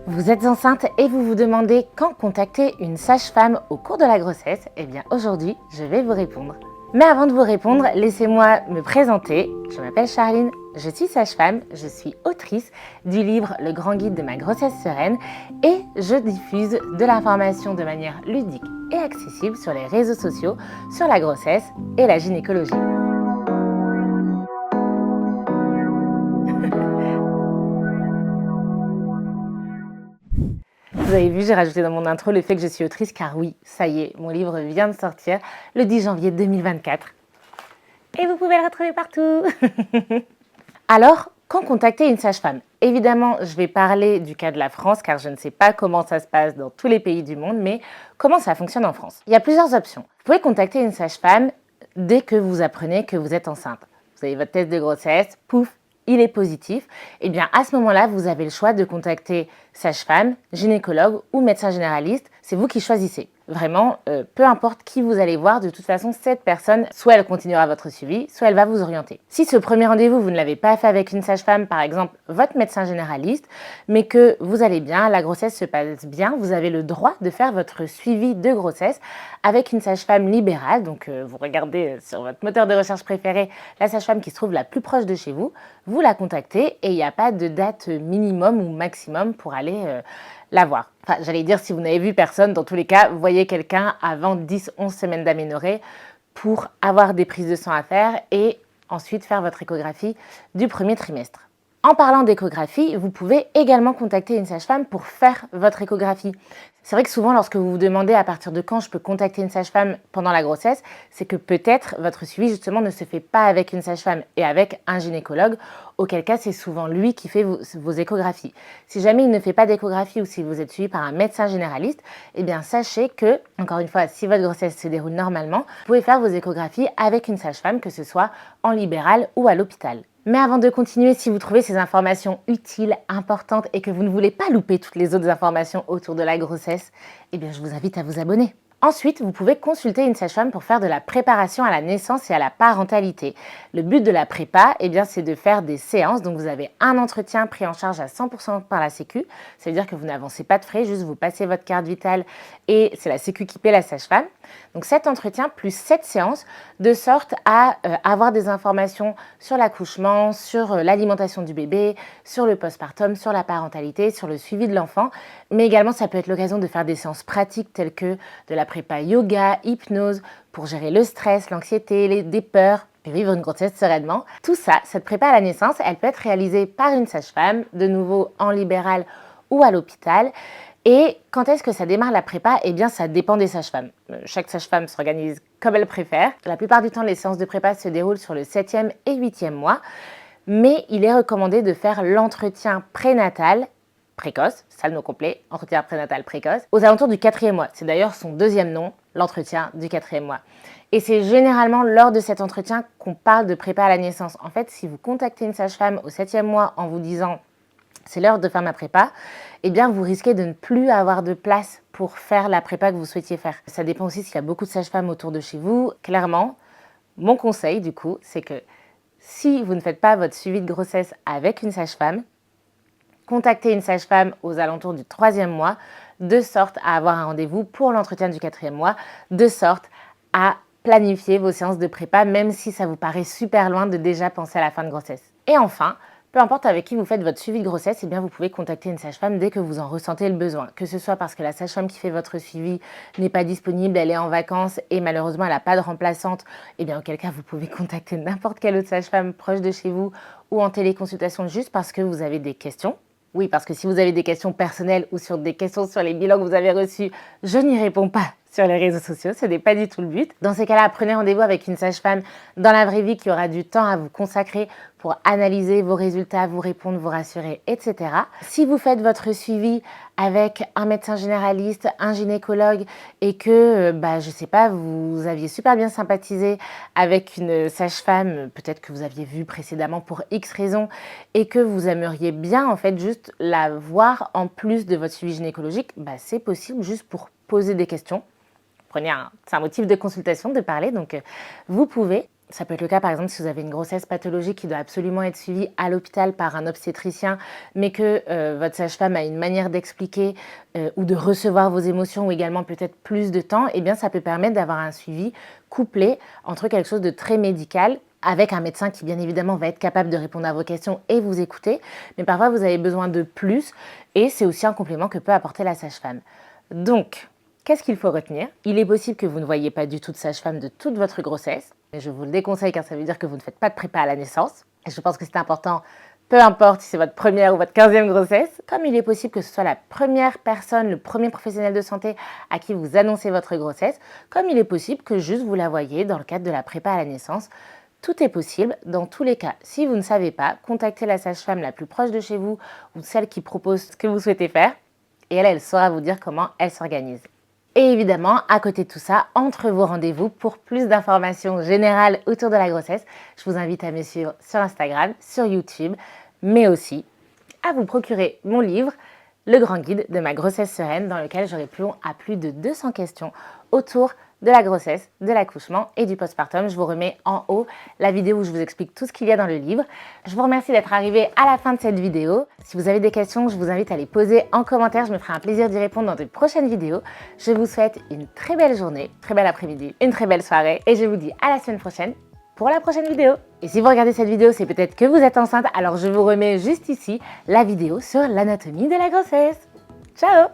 Vous êtes enceinte et vous vous demandez quand contacter une sage-femme au cours de la grossesse? Eh bien aujourd'hui, je vais vous répondre. Mais avant de vous répondre, laissez-moi me présenter. Je m'appelle Charline, je suis sage-femme, je suis autrice du livre Le Grand Guide de ma grossesse sereine et je diffuse de l'information de manière ludique et accessible sur les réseaux sociaux sur la grossesse et la gynécologie. Vous avez vu, j'ai rajouté dans mon intro le fait que je suis autrice car oui, ça y est, mon livre vient de sortir le 10 janvier 2024. Et vous pouvez le retrouver partout. Alors, quand contacter une sage-femme? Évidemment, je vais parler du cas de la France car je ne sais pas comment ça se passe dans tous les pays du monde, mais comment ça fonctionne en France. Il y a plusieurs options. Vous pouvez contacter une sage-femme dès que vous apprenez que vous êtes enceinte. Vous avez votre test de grossesse, pouf, il est positif, et bien à ce moment-là, vous avez le choix de contacter sage-femme, gynécologue ou médecin généraliste. C'est vous qui choisissez. Vraiment, peu importe qui vous allez voir, de toute façon, cette personne, soit elle continuera votre suivi, soit elle va vous orienter. Si ce premier rendez-vous, vous ne l'avez pas fait avec une sage-femme, par exemple votre médecin généraliste, mais que vous allez bien, la grossesse se passe bien, vous avez le droit de faire votre suivi de grossesse avec une sage-femme libérale. Donc vous regardez sur votre moteur de recherche préféré la sage-femme qui se trouve la plus proche de chez vous, vous la contactez et il n'y a pas de date minimum ou maximum pour aller la voir. Enfin, j'allais dire, si vous n'avez vu personne, dans tous les cas, voyez quelqu'un avant 10-11 semaines d'aménorrhée pour avoir des prises de sang à faire et ensuite faire votre échographie du premier trimestre. En parlant d'échographie, vous pouvez également contacter une sage-femme pour faire votre échographie. C'est vrai que souvent, lorsque vous vous demandez à partir de quand je peux contacter une sage-femme pendant la grossesse, c'est que peut-être votre suivi justement ne se fait pas avec une sage-femme et avec un gynécologue, auquel cas c'est souvent lui qui fait vos échographies. Si jamais il ne fait pas d'échographie ou si vous êtes suivi par un médecin généraliste, eh bien sachez que, encore une fois, si votre grossesse se déroule normalement, vous pouvez faire vos échographies avec une sage-femme, que ce soit en libéral ou à l'hôpital. Mais avant de continuer, si vous trouvez ces informations utiles, importantes et que vous ne voulez pas louper toutes les autres informations autour de la grossesse, eh bien je vous invite à vous abonner. Ensuite, vous pouvez consulter une sage-femme pour faire de la préparation à la naissance et à la parentalité. Le but de la prépa, eh bien, c'est de faire des séances. Donc, vous avez un entretien pris en charge à 100% par la Sécu. Ça veut dire que vous n'avancez pas de frais, juste vous passez votre carte vitale et c'est la Sécu qui paie la sage-femme. Donc, cet entretien plus 7 séances de sorte à avoir des informations sur l'accouchement, sur l'alimentation du bébé, sur le postpartum, sur la parentalité, sur le suivi de l'enfant. Mais également, ça peut être l'occasion de faire des séances pratiques telles que de la prépa yoga, hypnose, pour gérer le stress, l'anxiété, des peurs et vivre une grossesse sereinement. Tout ça, cette prépa à la naissance, elle peut être réalisée par une sage-femme, de nouveau en libéral ou à l'hôpital. Et quand est-ce que ça démarre la prépa? Eh bien, ça dépend des sages-femmes. Chaque sage-femme s'organise comme elle préfère. La plupart du temps, les séances de prépa se déroulent sur le 7e et 8e mois. Mais il est recommandé de faire l'entretien prénatal précoce, c'est ça le nom complet, entretien prénatal précoce, aux alentours du 4e mois. C'est d'ailleurs son deuxième nom, l'entretien du 4e mois. Et c'est généralement lors de cet entretien qu'on parle de prépa à la naissance. En fait, si vous contactez une sage-femme au 7e mois en vous disant « c'est l'heure de faire ma prépa », eh bien vous risquez de ne plus avoir de place pour faire la prépa que vous souhaitiez faire. Ça dépend aussi s'il y a beaucoup de sages-femmes autour de chez vous. Clairement, mon conseil du coup, c'est que si vous ne faites pas votre suivi de grossesse avec une sage-femme, contactez une sage-femme aux alentours du 3e mois, de sorte à avoir un rendez-vous pour l'entretien du 4e mois, de sorte à planifier vos séances de prépa, même si ça vous paraît super loin de déjà penser à la fin de grossesse. Et enfin, peu importe avec qui vous faites votre suivi de grossesse, eh bien vous pouvez contacter une sage-femme dès que vous en ressentez le besoin. Que ce soit parce que la sage-femme qui fait votre suivi n'est pas disponible, elle est en vacances et malheureusement elle n'a pas de remplaçante, eh bien auquel cas vous pouvez contacter n'importe quelle autre sage-femme proche de chez vous ou en téléconsultation juste parce que vous avez des questions. Oui, parce que si vous avez des questions personnelles ou sur des questions sur les bilans que vous avez reçus, je n'y réponds pas sur les réseaux sociaux, ce n'est pas du tout le but. Dans ces cas-là, prenez rendez-vous avec une sage-femme dans la vraie vie qui aura du temps à vous consacrer pour analyser vos résultats, vous répondre, vous rassurer, etc. Si vous faites votre suivi avec un médecin généraliste, un gynécologue et que, je sais pas, vous aviez super bien sympathisé avec une sage-femme, peut-être que vous aviez vu précédemment pour X raisons et que vous aimeriez bien en fait juste la voir en plus de votre suivi gynécologique, c'est possible juste pour poser des questions. C'est un motif de consultation, de parler, donc vous pouvez. Ça peut être le cas, par exemple, si vous avez une grossesse pathologique qui doit absolument être suivie à l'hôpital par un obstétricien, mais que votre sage-femme a une manière d'expliquer ou de recevoir vos émotions, ou également peut-être plus de temps, eh bien, ça peut permettre d'avoir un suivi couplé entre quelque chose de très médical, avec un médecin qui, bien évidemment, va être capable de répondre à vos questions et vous écouter. Mais parfois, vous avez besoin de plus, et c'est aussi un complément que peut apporter la sage-femme. Donc, qu'est-ce qu'il faut retenir? Il est possible que vous ne voyez pas du tout de sage-femme de toute votre grossesse. Mais je vous le déconseille car ça veut dire que vous ne faites pas de prépa à la naissance. Et je pense que c'est important, peu importe si c'est votre première ou votre 15e grossesse, comme il est possible que ce soit la première personne, le premier professionnel de santé à qui vous annoncez votre grossesse, comme il est possible que juste vous la voyez dans le cadre de la prépa à la naissance. Tout est possible. Dans tous les cas, si vous ne savez pas, contactez la sage-femme la plus proche de chez vous ou celle qui propose ce que vous souhaitez faire. Et elle saura vous dire comment elle s'organise. Et évidemment, à côté de tout ça, entre vos rendez-vous, pour plus d'informations générales autour de la grossesse, je vous invite à me suivre sur Instagram, sur YouTube, mais aussi à vous procurer mon livre, Le Grand Guide de ma grossesse sereine, dans lequel je réponds à plus de 200 questions autour de la grossesse, de l'accouchement et du postpartum. Je vous remets en haut la vidéo où je vous explique tout ce qu'il y a dans le livre. Je vous remercie d'être arrivé à la fin de cette vidéo. Si vous avez des questions, je vous invite à les poser en commentaire. Je me ferai un plaisir d'y répondre dans de prochaines vidéos. Je vous souhaite une très belle journée, très bel après-midi, une très belle soirée et je vous dis à la semaine prochaine pour la prochaine vidéo. Et si vous regardez cette vidéo, c'est peut-être que vous êtes enceinte, alors je vous remets juste ici la vidéo sur l'anatomie de la grossesse. Ciao!